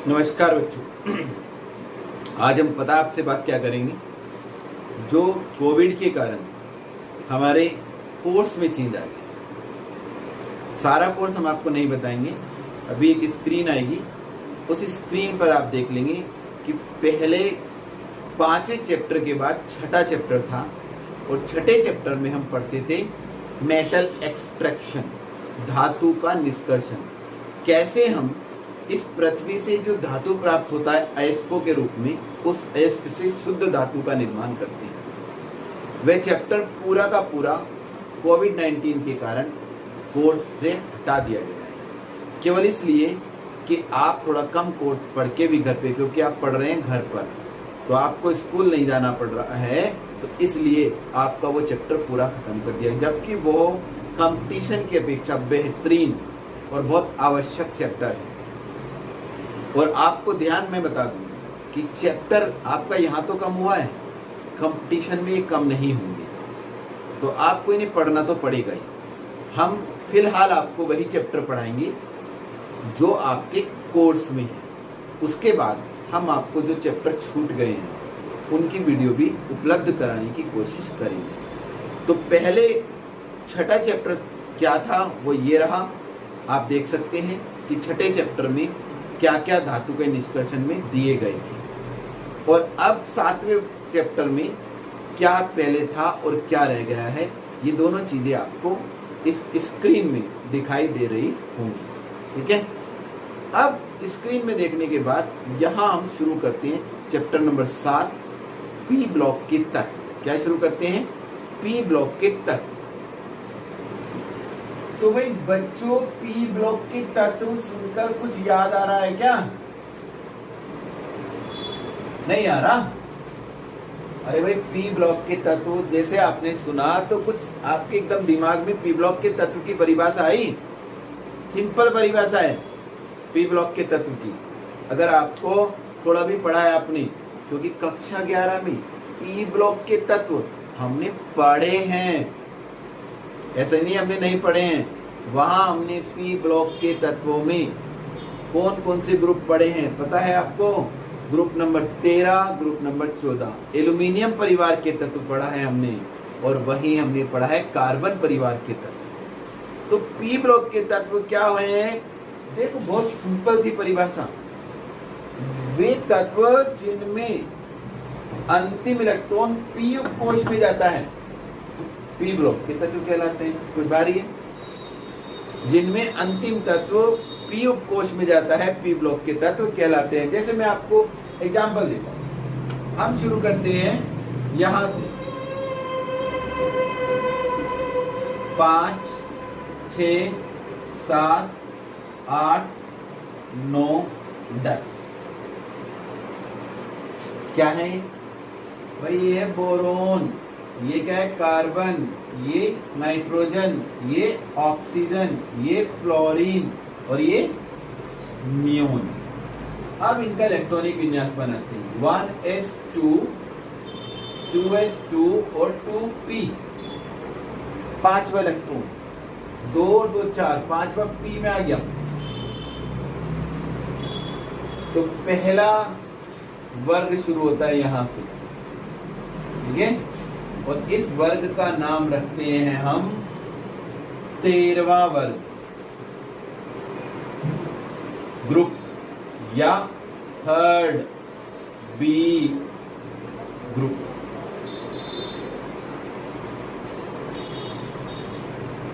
नमस्कार बच्चों। आज हम पता आपसे बात क्या करेंगे, जो कोविड के कारण हमारे कोर्स में चेंज आ गया। सारा कोर्स हम आपको नहीं बताएंगे, अभी एक स्क्रीन आएगी, उस स्क्रीन पर आप देख लेंगे कि पहले 5वें चैप्टर के बाद छठा चैप्टर था और छठे चैप्टर में हम पढ़ते थे मेटल एक्सट्रैक्शन, धातु का निष्कर्षण। कैसे हम इस पृथ्वी से जो धातु प्राप्त होता है अयस्कों के रूप में, उस अयस्क से शुद्ध धातु का निर्माण करते हैं। वह चैप्टर पूरा का पूरा कोविड-19 के कारण कोर्स से हटा दिया गया है, केवल इसलिए कि आप थोड़ा कम कोर्स पढ़ के भी घर पे, क्योंकि आप पढ़ रहे हैं घर पर, तो आपको स्कूल नहीं जाना पड़ रहा है, तो इसलिए आपका वो चैप्टर पूरा खत्म कर दिया, जबकि वो कंपटीशन की अपेक्षा बेहतरीन और बहुत आवश्यक चैप्टर है। और आपको ध्यान में बता दूं कि चैप्टर आपका यहाँ तो कम हुआ है, कंपटीशन में ये कम नहीं होंगे, तो आपको इन्हें पढ़ना तो पड़ेगा ही। हम फिलहाल आपको वही चैप्टर पढ़ाएंगे जो आपके कोर्स में है। उसके बाद हम आपको जो चैप्टर छूट गए हैं उनकी वीडियो भी उपलब्ध कराने की कोशिश करेंगे। तो पहले छठा चैप्टर क्या था, वो ये रहा। आप देख सकते हैं कि छठे चैप्टर में क्या क्या धातु के निष्कर्षण में दिए गए थे, और अब 7वें चैप्टर में क्या पहले था और क्या रह गया है, ये दोनों चीजें आपको इस स्क्रीन में दिखाई दे रही होंगी। ठीक है, अब स्क्रीन में देखने के बाद यहां हम शुरू करते हैं चैप्टर नंबर 7, पी ब्लॉक के तत्व। क्या शुरू करते हैं? पी ब्लॉक के तत्व। तो भाई बच्चों, पी ब्लॉक के तत्व सुनकर कुछ याद आ रहा है क्या? नहीं आ रहा? अरे भाई, पी ब्लॉक के तत्व जैसे आपने सुना तो कुछ आपके एकदम दिमाग में पी ब्लॉक के तत्व की परिभाषा आई। सिंपल परिभाषा है पी ब्लॉक के तत्व की। अगर आपको थोड़ा भी पढ़ा है आपने, क्योंकि कक्षा 11 में पी ब्लॉक के तत्व हमने पढ़े हैं, ऐसा नहीं हमने नहीं पढ़े हैं। वहां हमने पी ब्लॉक के तत्वों में कौन कौन से ग्रुप पढ़े हैं पता है आपको? Group number 13, group number 14 aluminium परिवार के तत्व पढ़ा है हमने, और वहीं हमने पढ़ा है कार्बन परिवार के तत्व। तो पी ब्लॉक के तत्व क्या हैं? देखो, बहुत सिंपल सी परिभाषा। वे तत्व जिनमें अंतिम इलेक्ट्रॉन पी कोश में जाता है, पी ब्लॉक के तत्व कहलाते हैं। कुछ बारी है जिनमें अंतिम तत्व पी उपकोश में जाता है, पी ब्लॉक के तत्व कहलाते हैं। जैसे मैं आपको एग्जांपल देता हूं, हम शुरू करते हैं यहां से 5, 6, 7, 8, 9, 10। क्या है भाई? ये है बोरोन, ये क्या है? कार्बन, ये नाइट्रोजन, ये ऑक्सीजन, ये फ्लोरीन और ये नियोन। अब इनका इलेक्ट्रॉनिक विन्यास बनाते हैं। 1s2, 2s2 और 2p, पांचवा इलेक्ट्रॉन, 2 और 2 4, पांचवा p में आ गया। तो पहला वर्ग शुरू होता है यहां से, ठीक है, और इस वर्ग का नाम रखते हैं हम 13वां वर्ग ग्रुप, या थर्ड बी ग्रुप।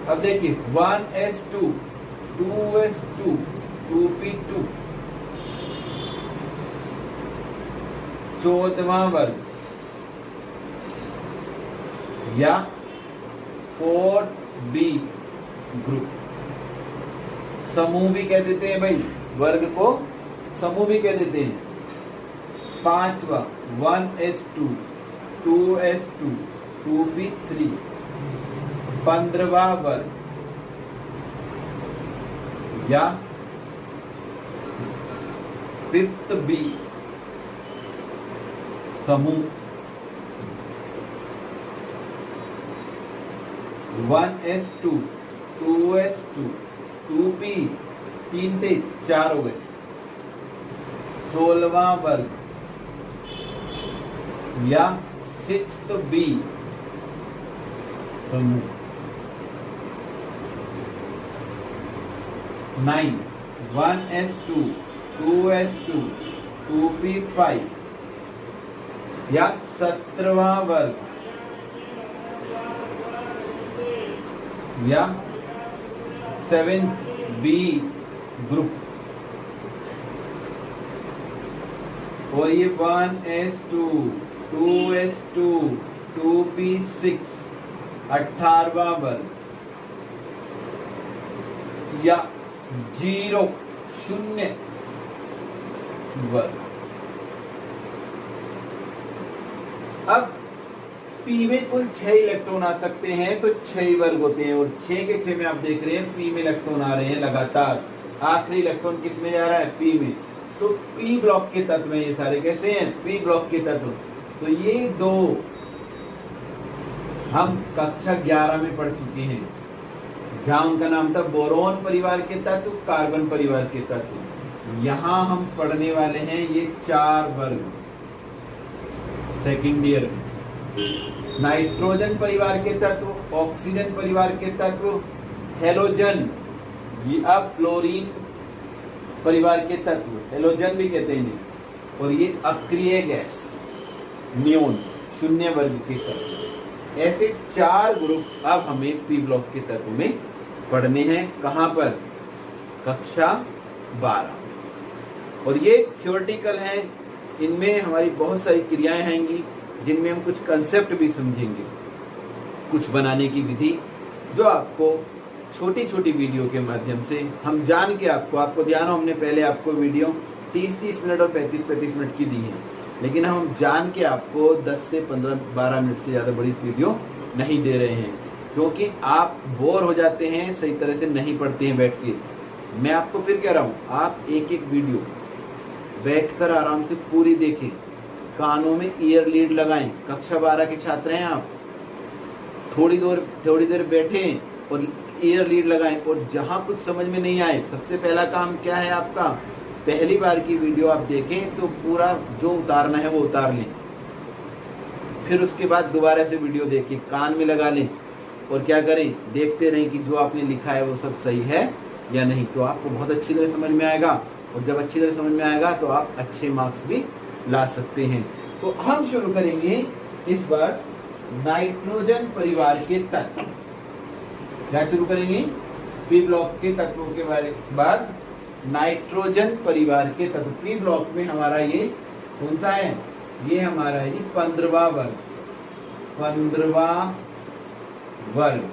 अब देखिए 1s2, 2s2, 2p2, 14वां वर्ग, या 4b ग्रुप। समूह भी कह देते हैं भाई, वर्ग को समूह भी कह देते हैं। पांचवा 1s2, 2s2, 2p3, 15वां वर्ग, या 5th b समूह। 1s2, 2s2, 2p, 3 से 4 हो गए, 16वां वर्ग या 6th बी समूह। 9 1s2 2s2 2p5 या 17वां वर्ग या 7th बी ग्रुप। और ये 1s2 2s2 2p6 18वां वर्ग या 0 वर्ग। अब पी में कुल 6 इलेक्ट्रॉन आ सकते हैं, तो 6 वर्ग होते हैं और 6 के 6 में आप देख रहे हैं पी में इलेक्ट्रॉन आ रहे हैं लगातार। आखिरी इलेक्ट्रॉन किस में जा रहा है? पी में। तो पी ब्लॉक के तत्व हैं ये सारे। कैसे हैं? पी ब्लॉक के तत्व। तो ये दो हम कक्षा 11 में पढ़ चुके हैं, जहां उनका नाम था बोरोन परिवार के तत्व, कार्बन परिवार के तत्व। यहां हम पढ़ने वाले हैं ये 4 वर्ग सेकेंड ईयर में। नाइट्रोजन परिवार के तत्व, ऑक्सीजन परिवार के तत्व, हेलोजन, ये अब क्लोरीन परिवार के तत्व, हेलोजन भी कहते हैं इन्हें, और ये अक्रिय गैस नियोन, 0 वर्ग के तत्व। ऐसे 4 ग्रुप अब हमें पी ब्लॉक के तत्व में पढ़ने हैं। कहां पर? कक्षा 12। और ये थ्योरेटिकल हैं, इनमें हमारी बहुत सारी क्रियाएं आएंगी, जिनमें हम कुछ कंसेप्ट भी समझेंगे, कुछ बनाने की विधि, जो आपको छोटी छोटी वीडियो के माध्यम से हम जान के आपको ध्यान हो, हमने पहले आपको वीडियो 30-30 मिनट और 35-35 मिनट की दी है, लेकिन हम जान के आपको 10 से 15-12 मिनट से ज़्यादा बड़ी वीडियो नहीं दे रहे हैं, क्योंकि आप बोर हो जाते हैं, सही तरह से नहीं पढ़ते हैं बैठ के। मैं आपको फिर कह रहा हूँ, आप एक एक वीडियो बैठकर आराम से पूरी देखें, कानों में ईयर लीड लगाएं। कक्षा 12 के छात्र हैं आप, थोड़ी देर बैठें और ईयर लीड लगाएं। और जहां कुछ समझ में नहीं आए, सबसे पहला काम क्या है आपका? पहली बार की वीडियो आप देखें तो पूरा जो उतारना है वो उतार लें, फिर उसके बाद दोबारा से वीडियो देखें, कान में लगा लें और क्या करें? देखते रहें कि जो आपने लिखा है वो सब सही है या नहीं। तो आपको बहुत अच्छी तरह समझ में आएगा, और जब अच्छी तरह समझ में आएगा तो आप अच्छे मार्क्स भी ला सकते हैं। तो हम शुरू करेंगे इस बार नाइट्रोजन परिवार के तत्व। क्या शुरू करेंगे? पी ब्लॉक के तत्वों के बाद नाइट्रोजन परिवार के तत्व। पी ब्लॉक में हमारा ये कौन सा है? ये हमारा है जी 15वां वर्ग। 15वां वर्ग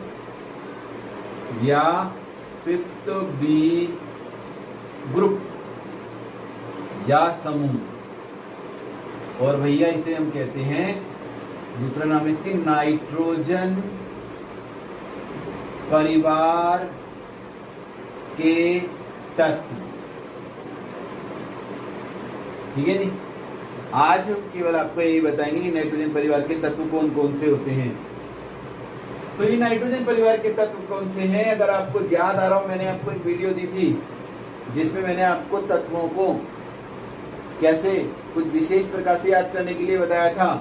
या 5th बी ग्रुप या समूह। और भैया इसे हम कहते हैं, दूसरा नाम है इसके नाइट्रोजन परिवार के तत्व। ठीक है जी। आज हम केवल आपको यही बताएंगे कि नाइट्रोजन परिवार के तत्व कौन कौन से होते हैं। तो ये नाइट्रोजन परिवार के तत्व कौन से हैं? अगर आपको याद आ रहा हो, मैंने आपको एक वीडियो दी थी जिसमें मैंने आपको तत्वों को कैसे कुछ विशेष प्रकार से याद करने के लिए बताया था।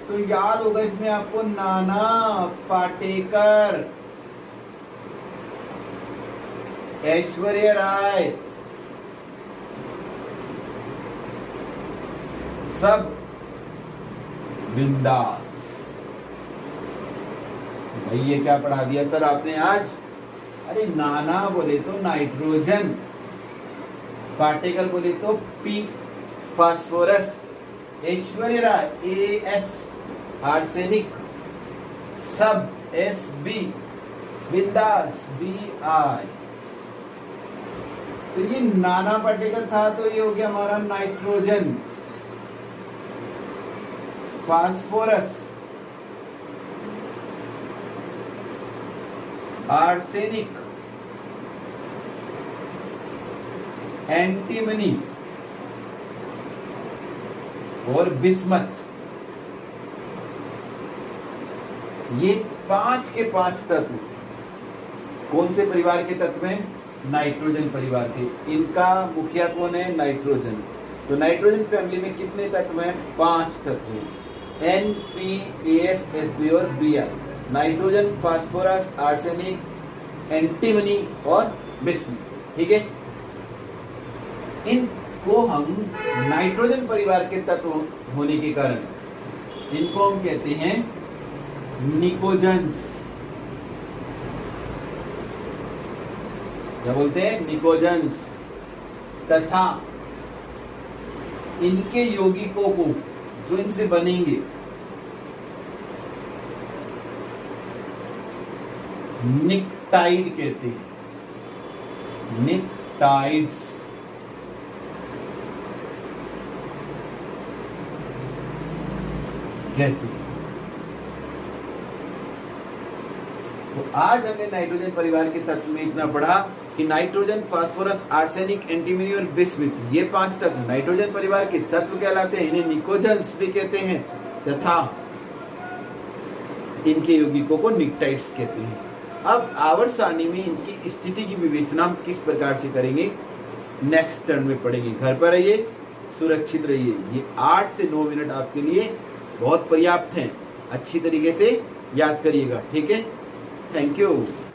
तो याद होगा इसमें आपको नाना पाटेकर, ऐश्वर्या राय, सब बिंदास। भाई ये क्या पढ़ा दिया सर आपने आज? अरे नाना बोले तो नाइट्रोजन, पाटेकर बोले तो P phosphorus, Aishwarya Rai AS arsenic, सब SB, बिंदास BI। तो ये नाना पाटेकर था, तो ये हो गया हमारा नाइट्रोजन। फास्फोरस, आर्सेनिक, एंटीमनी और बिस्मथ। ये 5 के 5 तत्व कौन से परिवार के तत्व हैं? नाइट्रोजन परिवार के। इनका मुखिया कौन है? नाइट्रोजन। तो नाइट्रोजन फैमिली में कितने तत्व हैं? 5 तत्व हैं, NPASSB और Br, nitrogen, phosphorus, arsenic, antimony और बिस्मुथ। ठीक है, इनको हम नाइट्रोजन परिवार के तत्व होने के कारण इनको हम कहते हैं निकोजेंस। क्या बोलते हैं? निकोजेंस। तथा इनके यौगिकों को जो इनसे बनेंगे निकटाइड कहते हैं, निकटाइड्स। कहते हैं। तो आज हमने नाइट्रोजन परिवार के तत्व में इतना पढ़ा कि नाइट्रोजन, फास्फोरस, आर्सेनिक, एंटीमनी और बिस्मुथ, ये 5 तत्व नाइट्रोजन परिवार के तत्व कहलाते हैं। इन्हें निकोजेंस भी कहते हैं तथा इनके यौगिकों को निकटाइड्स कहते हैं। अब आवर्त सारणी में इनकी स्थिति की विवेचना हम किस प्रकार से करेंगे, नेक्स्ट टर्न में पढ़ेंगे। घर पर रहिए, सुरक्षित रहिए। ये 8 से 9 मिनट आपके लिए बहुत पर्याप्त हैं, अच्छी तरीके से याद करिएगा। ठीक है, थैंक यू।